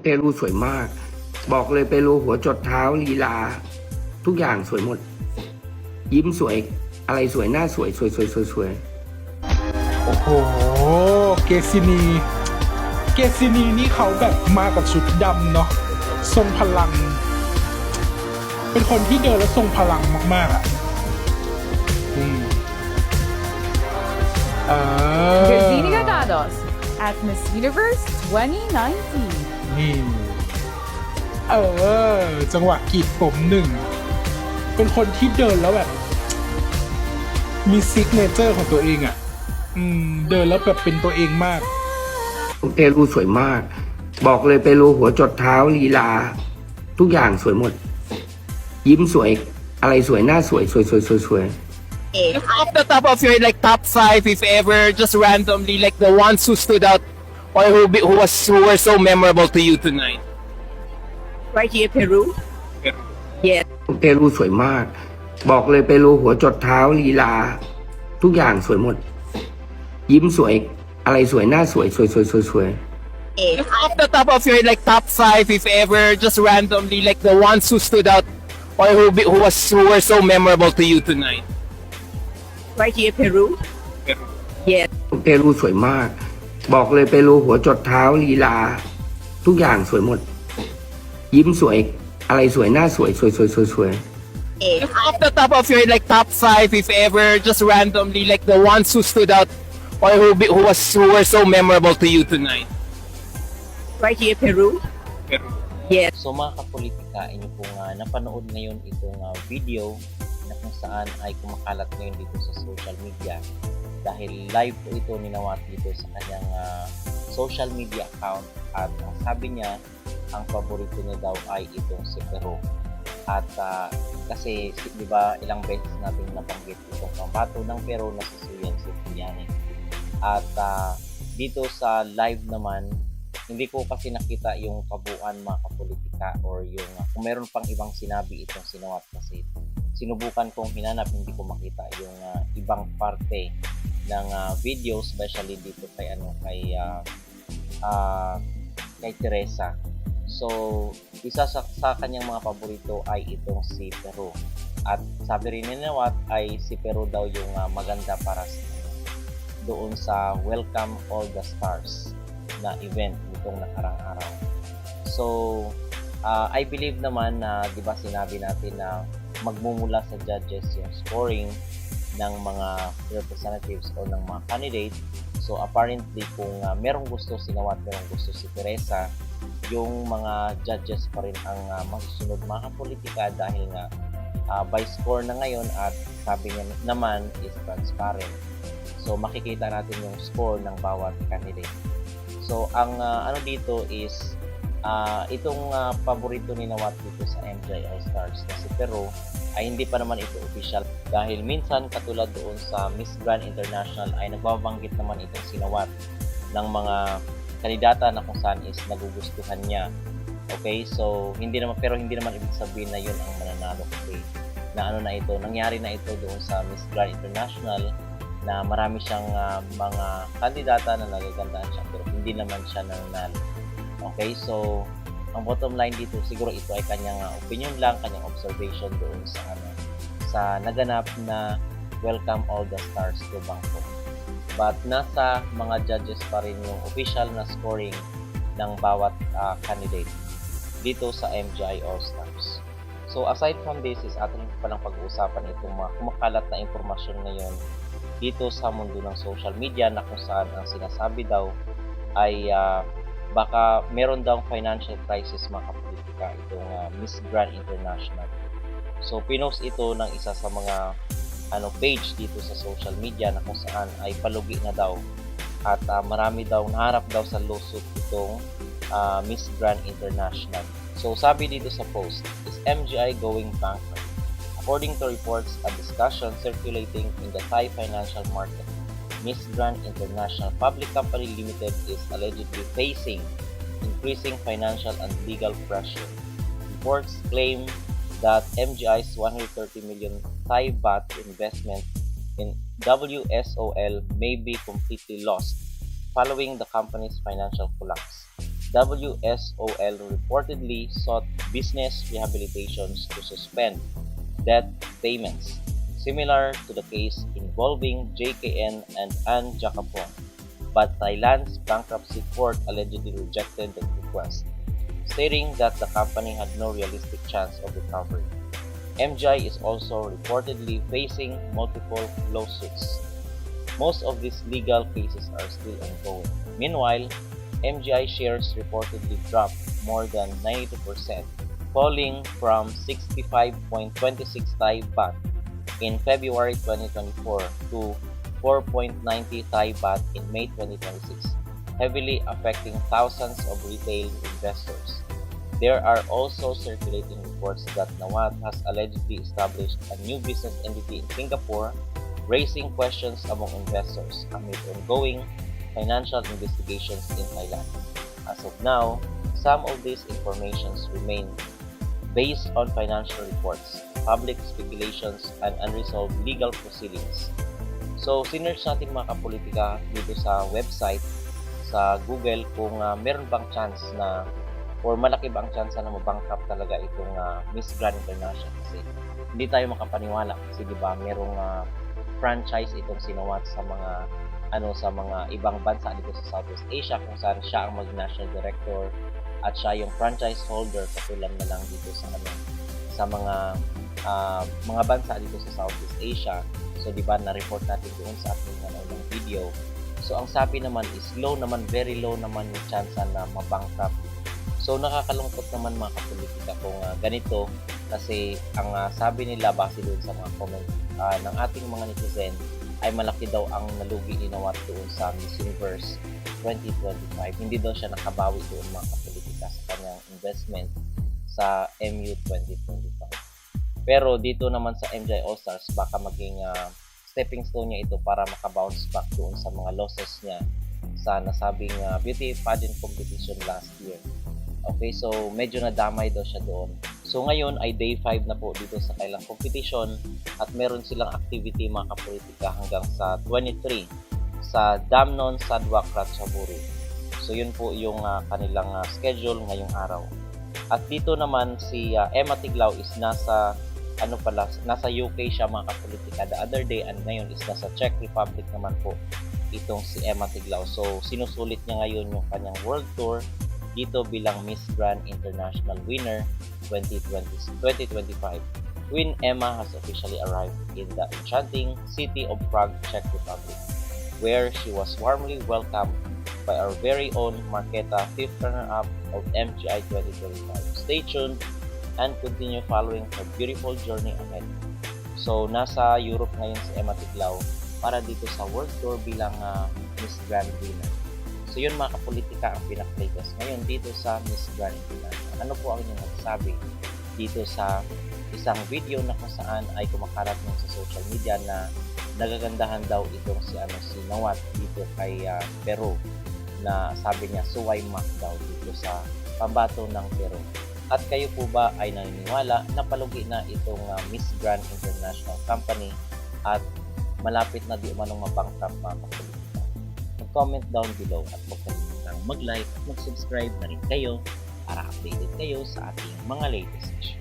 เปรูสวยมาก บอกเลยเปรูหัวจดเท้าลีลา ทุกอย่างสวยหมด ยิ้มสวยอะไรสวยหน้าสวยสวย โอ้โห เกซินีนี่เขาแบบมากับชุดดำเนาะทรงพลัง เป็นคนที่เดินแล้วทรงพลังมากๆอ่ะGazini Gagados at Miss Universe 2019. นี่จังหวะกรีดผมหนึ่ง เป็นคนที่เดินแล้วแบบ มีซิกเนเจอร์ของตัวเองอ่ะเดินแล้วแบบเป็นตัวเองมาก เปรูสวยมาก บอกเลยเปรูหัวจดเท้าลีลา ทุกอย่างสวยหมด ยิ้มสวยอะไรสวยหน้าสวยสวย Off the top of your like top 5, if ever, just randomly, like the ones who stood out or who were so memorable to you tonight. Right here, Peru. Yes. เปรูสวยมาก บอกเลยเปรูหัวจดเท้าลีลา ทุกอย่างสวยหมด ยิ้มสวยอะไรสวยหน้าสวยสวย Off the top of your like top 5, if ever, just randomly, like the ones who stood out or who were so memorable to you tonight. Right here, Peru. Yes. เปรูสวยมาก บอกเลยเปรูหัวจดเท้าลีลา ทุกอย่างสวยหมด ยิ้มสวยอะไรสวยหน้าสวยสวย Off the top of your like top 5, if ever, just randomly, like the ones who stood out or who were so memorable to you tonight. Right here, Peru. Yes. So mga kapolitika, inyo pong napanood ngayon itong video na kung saan ay kumakalat ngayon dito sa social media dahil live po ito ninawat dito sa kanyang social media account at sabi niya ang paborito niya daw ay itong si Peru at kasi di ba ilang beses natin nabanggit itong pambato ng Peru na si Suyan Cipriani at dito sa live naman hindi ko kasi nakita yung kabuuan mga kapolitika or yung kung meron pang ibang sinabi itong sinawat kasi sinubukan kong hinanap, hindi ko makita yung ibang parte ng video, especially dito kay kay Teresa. So, isa sa kanyang mga paborito ay itong si Peru. At sabi rin ni Nawat ay si Peru daw yung maganda para doon sa Welcome All the Stars na event nitong nakarang araw. So, I believe naman na 'di ba sinabi natin na magmumula sa judges yung scoring ng mga representatives o ng mga candidates. So apparently kung merong gusto si Nawat, merong gusto si Teresa, yung mga judges pa rin ang masusunod mga politika dahil nga by score na ngayon at sabi niya naman is transparent. So makikita natin yung score ng bawat candidate. So ang ano dito is itong paborito ni Nawat dito sa MJ All-Stars na si Peru ay hindi pa naman ito official dahil minsan katulad doon sa Miss Grand International ay nagbabanggit naman itong si Nawat ng mga kandidata na kung saan is nagugustuhan niya. Okay, so hindi naman ibig sabihin na yun ang mananalo kasi na ano na ito, nangyari na ito doon sa Miss Grand International na marami siyang mga kandidata na nagagandaan siya pero hindi naman siya nanalo. Okay, so ang bottom line dito siguro ito ay kanyang opinion lang, kanyang observation doon sa naganap na Welcome All the Stars to Bangkok. But nasa mga judges pa rin yung official na scoring ng bawat candidate dito sa MGI All-Stars. So aside from this is atin palang pag-uusapan itong mga kumakalat na impormasyon ngayon dito sa mundo ng social media na kung saan ang sinasabi daw ay baka meron daw financial crisis mga kapolitika itong Miss Grand International. So pinost ito ng isa sa mga page dito sa social media na kung saan ay palugi na daw at marami daw naharap daw sa lawsuit itong Miss Grand International. So sabi dito sa post, is MGI going bankrupt? According to reports, a discussion circulating in the Thai financial market, Miss Grand International Public Company Limited is allegedly facing increasing financial and legal pressure. Reports claim that MGI's 130 million Thai baht investment in WSOL may be completely lost following the company's financial collapse. WSOL reportedly sought business rehabilitations to suspend debt payments, similar to the case involving JKN and Anne Jacapon, but Thailand's bankruptcy court allegedly rejected the request, stating that the company had no realistic chance of recovery. MGI is also reportedly facing multiple lawsuits. Most of these legal cases are still ongoing. Meanwhile, MGI shares reportedly dropped more than 92%, falling from 65.26 Thai baht in February 2024 to 4.90 Thai baht in May 2026, heavily affecting thousands of retail investors. There are also circulating reports that Nawat has allegedly established a new business entity in Singapore, raising questions among investors amid ongoing financial investigations in Thailand. As of now, some of these informations remain based on financial reports, public speculations, and unresolved legal proceedings. So, sinearch natin mga kapolitika dito sa website, sa Google, kung meron bang chance na or malaki ba ang chance na mabankrupt talaga itong Miss Grand International, kasi hindi tayo makapaniwala kasi di ba merong franchise itong sinawat sa mga ibang bansa dito sa Southeast Asia kung saan siya ang mag-national director at siya yung franchise holder, katulad na lang dito sa mga bansa dito sa Southeast Asia. So di ba na-report natin doon sa ating ng video. So ang sabi naman is low naman, very low naman yung chance na mabankrupt. So nakakalungkot naman mga kapolitika kung ganito, kasi ang sabi nila base doon sa mga comment ng ating mga netizen ay malaki daw ang nalugi ni Nawat doon sa Miss Universe 2025. Hindi daw siya nakabawi doon mga kapolitika sa kanyang investment sa MU 2025. Pero dito naman sa MGI All-Stars, baka maging stepping stone niya ito para makabounce back doon sa mga losses niya sa nasabing beauty pageant competition last year. Okay, so medyo nadamay daw siya doon. So ngayon ay day 5 na po dito sa kailang competition at meron silang activity mga kapolitika hanggang sa 23 sa Damnon Sadwak Ratchaburi. So yun po yung kanilang schedule ngayong araw. At dito naman si Emma Tiglao is nasa UK siya mga kapolitika the other day, and ngayon is nasa Czech Republic naman po itong si Emma Tiglao. So sinusulit niya ngayon yung kanyang world tour dito bilang Miss Grand International winner 2025. Queen Emma has officially arrived in the enchanting city of Prague, Czech Republic, where she was warmly welcomed by our very own Marketa, 5th runner-up of MGI 2025. Stay tuned and continue following her beautiful journey ahead. So, nasa Europe ngayon si Emma Tiglao para dito sa World Tour bilang Miss Grand winner. So, yun mga kapolitika ang pinaka-latest ngayon dito sa Miss Grand International. Ano po ang inyong magsasabi dito sa isang video na kung saan ay kumakalat ng sa social media na nagagandahan daw itong si Nawat dito kay Peru, na sabi niya suway mak daw dito sa pambato ng Peru. At kayo po ba ay naniniwala na palugi na itong Miss Grand International Company at malapit na di umanong mabankrupt mga kapolitika? Mag-comment down below at huwag kalimutang mag-like at mag-subscribe na rin kayo para updated kayo sa ating mga latest issues.